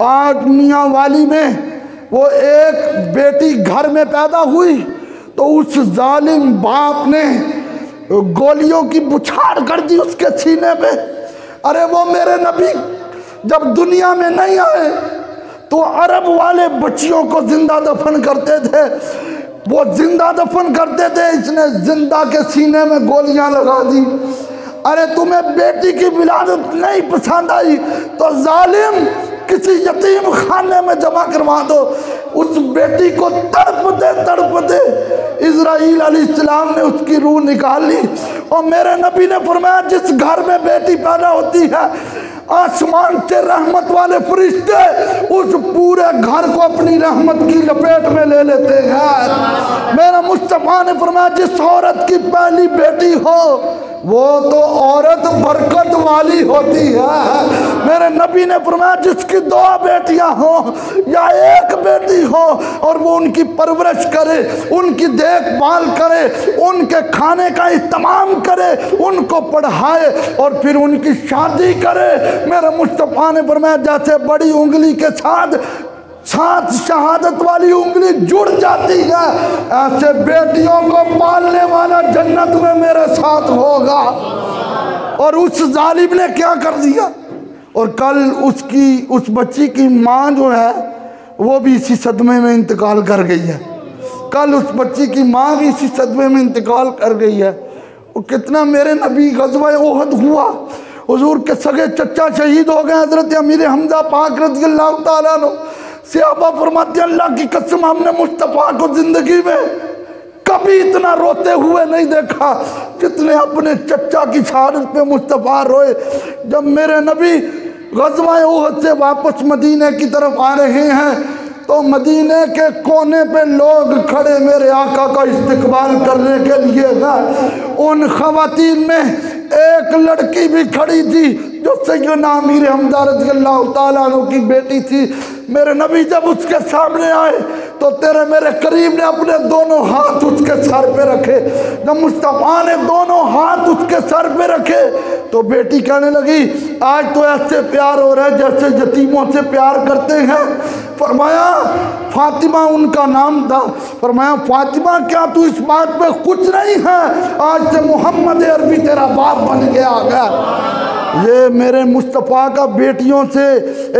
आज मियाँ वाली में वो एक बेटी घर में पैदा हुई तो उस जालिम बाप ने गोलियों की बुछार कर दी उसके सीने पे। अरे वो मेरे नबी जब दुनिया में नहीं आए तो अरब वाले बच्चियों को जिंदा दफन करते थे, वो जिंदा दफन करते थे, इसने जिंदा के सीने में गोलियां लगा दी। अरे तुम्हें बेटी की विलादत नहीं पसंद आई तो जालिम किसी यतीम खाने में जमा करवा दो। उस बेटी को तड़पते इज़राइल अलैहिस्सलाम ने उसकी रूह निकाल ली। और मेरे नबी ने फरमाया जिस घर में बेटी पैदा होती है आसमान से रहमत वाले फरिश्ते उस पूरे घर को अपनी रहमत की लपेट में ले लेते हैं। मेरा मुस्तफा ने फरमाया जिस औरत की पहली बेटी हो वो तो औरत बरकत वाली होती है। मेरे नबी ने फरमाया जिसकी 2 बेटियां हो या एक बेटी हो और वो उनकी परवरिश करे, उनकी देखभाल करे, उनके खाने का इत्तेमाम करे, उनको पढ़ाए और फिर उनकी शादी करे। मेरे मुस्तफा ने फरमाया जैसे बड़ी उंगली के साथ शहादत वाली उंगली जुड़ जाती है ऐसे बेटियों को पालने वाला जन्नत में मेरे साथ होगा। और उस जालिम ने क्या कर दिया, और कल उस बच्ची की माँ जो है वो भी इसी सदमे में इंतकाल कर गई है। कल उस बच्ची की माँ भी इसी सदमे में इंतकाल कर गई है। वो कितना मेरे नबी ग़ज़वा ओहद हुआ, हुजूर के सगे चचा शहीद हो गए हज़रत अमीर हमजा पाक रज़ियल्लाहु ताला अन्हु। सहाबा फरमाते अल्लाह की कसम हमने मुस्तफ़ा को जिंदगी में कभी इतना रोते हुए नहीं देखा जितने अपने चचा की शहादत पे मुस्तफ़ा रोए। जब मेरे नबी ग़ज़वा ओहद से वापस मदीने की तरफ आ रहे हैं तो मदीने के कोने पे लोग खड़े मेरे आका का इस्तकबाल करने के लिए हैं। उन ख़वातीन में एक लड़की भी खड़ी थी जो सैयदना अमीर हमजा रज़ियल्लाहु ताला अन्हु की बेटी थी। मेरे नबी जब उसके सामने आए तो तेरे मेरे करीम ने अपने दोनों हाथ उसके सर पे रखे। जब मुस्तफ़ा ने दोनों हाथ उसके सर पे रखे तो बेटी कहने लगी आज तो ऐसे प्यार हो रहा है जैसे यतीमों से प्यार करते हैं। फरमाया फातिमा उनका नाम था। फरमाया फातिमा क्या तू इस बात पे कुछ नहीं है, आज से मोहम्मद अरबी तेरा बाप बन गया। ये मेरे मुस्तफ़ा का बेटियों से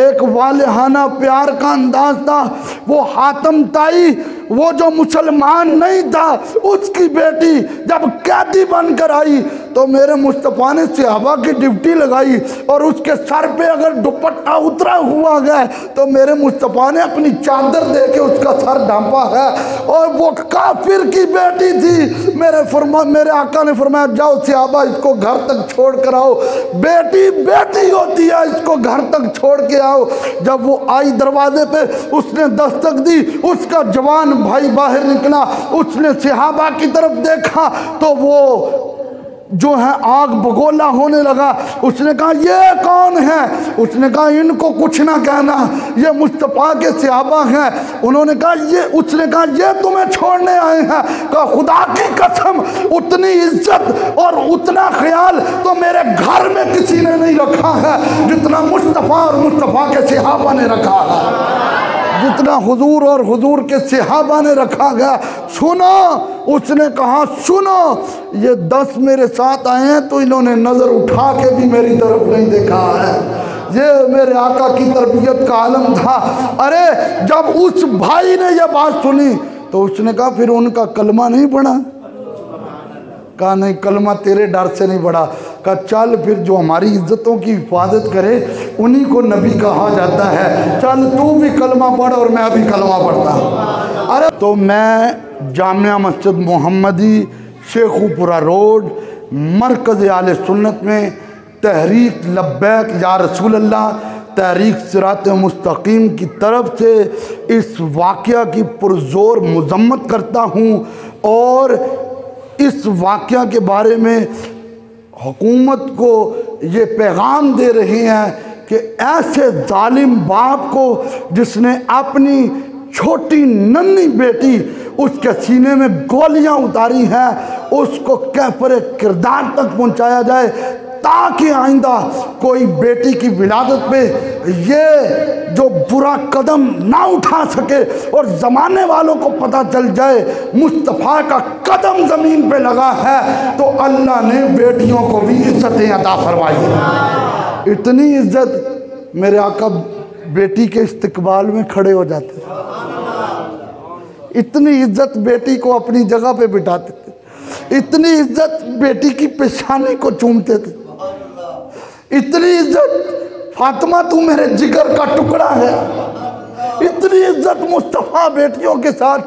एक वालिहाना प्यार का अंदाज था। वो हातम ताई वो जो मुसलमान नहीं था उसकी बेटी जब कैदी बनकर आई तो मेरे मुस्तफ़ा ने सहाबा की ड्यूटी लगाई और उसके सर पे अगर दुपट्टा उतरा हुआ गया तो मेरे मुस्तफ़ा ने अपनी चादर दे के उसका सर ढांपा है। और वो काफिर की बेटी थी। मेरे आका ने फरमाया जाओ सहाबा इसको घर तक छोड़ कर आओ, बेटी बेटी होती है इसको घर तक छोड़ के आओ। जब वो आई दरवाजे पे उसने दस्तक दी, उसका जवान भाई बाहर निकला, उसने सहाबा की तरफ देखा तो वो जो है आग बगोला होने लगा। उसने कहा ये कौन है? उसने कहा इनको कुछ ना कहना, ये मुस्तफ़ा के सहाबा हैं। उन्होंने कहा ये, उसने कहा ये तुम्हें छोड़ने आए हैं? कहा खुदा की कसम उतनी इज्जत और उतना ख्याल तो मेरे घर में किसी ने नहीं रखा है जितना मुस्तफ़ा और मुस्तफ़ा के सहाबा ने रखा है, जितना हुजूर और हुजूर के सहाबा ने रखा गया। सुनो, उसने कहा सुनो, ये 10 मेरे साथ आए हैं तो इन्होंने नज़र उठा के भी मेरी तरफ नहीं देखा है। ये मेरे आका की तरबियत का आलम था। अरे जब उस भाई ने यह बात सुनी तो उसने कहा फिर उनका कलमा नहीं पढ़ा? कहा नहीं कलमा तेरे डर से नहीं पढ़ा। कहा चल फिर जो हमारी इज्जतों की हिफाजत करे उन्हीं को नबी कहा जाता है, चल तू भी कलमा पढ़ और मैं भी कलमा पढ़ता हूँ। अरे तो मैं जामिया मस्जिद मोहम्मदी शेखुपुरा रोड मरकज़ आले सुन्नत में तहरीक लब्बैक या रसूल अल्लाह तहरीक सिरात मुस्तकीम की तरफ से इस वाक़या की पुरज़ोर मज़म्मत करता हूँ और इस वाक़या के बारे में हुकूमत को ये पैगाम दे रहे हैं कि ऐसे जालिम बाप को जिसने अपनी छोटी नन्ही बेटी उसके सीने में गोलियां उतारी हैं उसको कैफरे किरदार तक पहुंचाया जाए ताकि आइंदा कोई बेटी की विलादत पे ये जो बुरा कदम ना उठा सके और ज़माने वालों को पता चल जाए मुस्तफ़ा का कदम ज़मीन पे लगा है। तो अल्लाह ने बेटियों को भी इज्जतें अता फरमाई। इतनी इज्जत मेरे आका बेटी के इस्तकबाल में खड़े हो जाते थे, इतनी इज्जत बेटी को अपनी जगह पे बिठाते थे, इतनी इज्जत बेटी की पेशानी को चूमते थे, इतनी इज्जत फातिमा तू मेरे जिगर का टुकड़ा है, इतनी इज्जत मुस्तफ़ा बेटियों के साथ।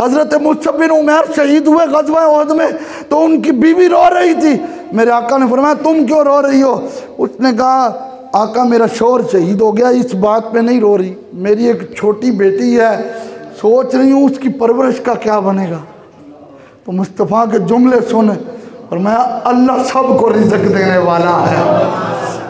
हज़रत मुसअब बिन उमैर शहीद हुए ग़ज़वा उहद में, तो उनकी बीवी रो रही थी। मेरे आका ने फरमाया तुम क्यों रो रही हो? उसने कहा आका मेरा शौहर शहीद हो गया, इस बात पे नहीं रो रही, मेरी एक छोटी बेटी है, सोच रही हूँ उसकी परवरिश का क्या बनेगा। तो मुस्तफ़ा के जुमले सुने और मैं अल्लाह सबको रिज़्क़ देने वाला है,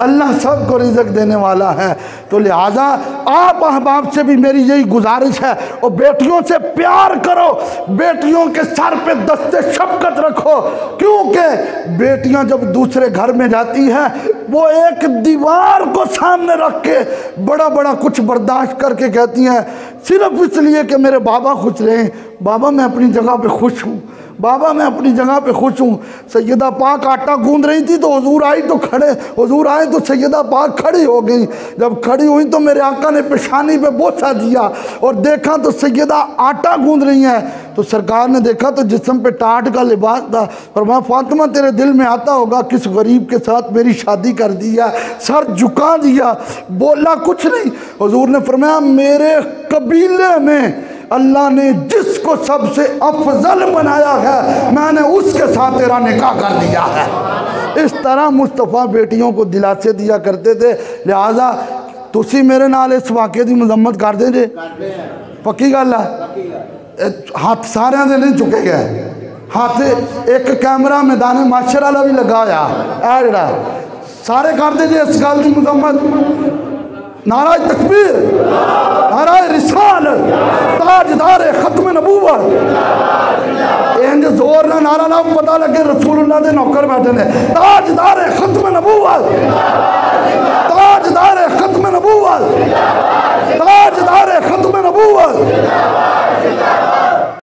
अल्लाह सबको रिज़्क़ देने वाला है। तो लिहाजा आप अहबाब से भी मेरी यही गुजारिश है, और बेटियों से प्यार करो, बेटियों के सर पे दस्ते शफ़क़त रखो, क्योंकि बेटियां जब दूसरे घर में जाती हैं वो एक दीवार को सामने रख के बड़ा बड़ा कुछ बर्दाश्त करके कहती हैं सिर्फ इसलिए कि मेरे बाबा खुश रहें। बाबा मैं अपनी जगह पे खुश हूँ, बाबा मैं अपनी जगह पे खुश हूँ। सैयदा पाक आटा गूंद रही थी तो हुजूर आई तो खड़े, हुजूर आए तो सैयदा पाक खड़ी हो गई। जब खड़ी हुई तो मेरे आका ने पेशानी पे बोसा दिया और देखा तो सैयदा आटा गूंद रही हैं। तो सरकार ने देखा तो जिस्म पे टाट का लिबास था। फरमाया फातिमा तेरे दिल में आता होगा किस गरीब के साथ मेरी शादी कर दिया, सर झुका दिया, बोला कुछ नहीं। हुजूर ने फरमाया मेरे कबीले में अल्लाह ने जिसको सबसे अफजल बनाया है मैंने उसके साथ तेरा निकाह कर दिया है। इस तरह मुस्तफ़ा बेटियों को दिलासे दिया करते थे। लिहाजा तुसी मेरे नाल इस वाक़े की मजम्मत कर दे जे, पक्की गल है। हाथ सारे दे नहीं चुके गए, हाथ एक कैमरा मैदान माशर वाला भी लगा होया है जड़ा, सारे कर दे जे इस गल की मजम्मत। नारा तकबीर, नारा रिसाल, ताजदार खत्म नबूवत, इंज जोर ना नारा ना पता लगे रसूलुल्लाह दे नौकर बैठे ने, ताजदार खत्म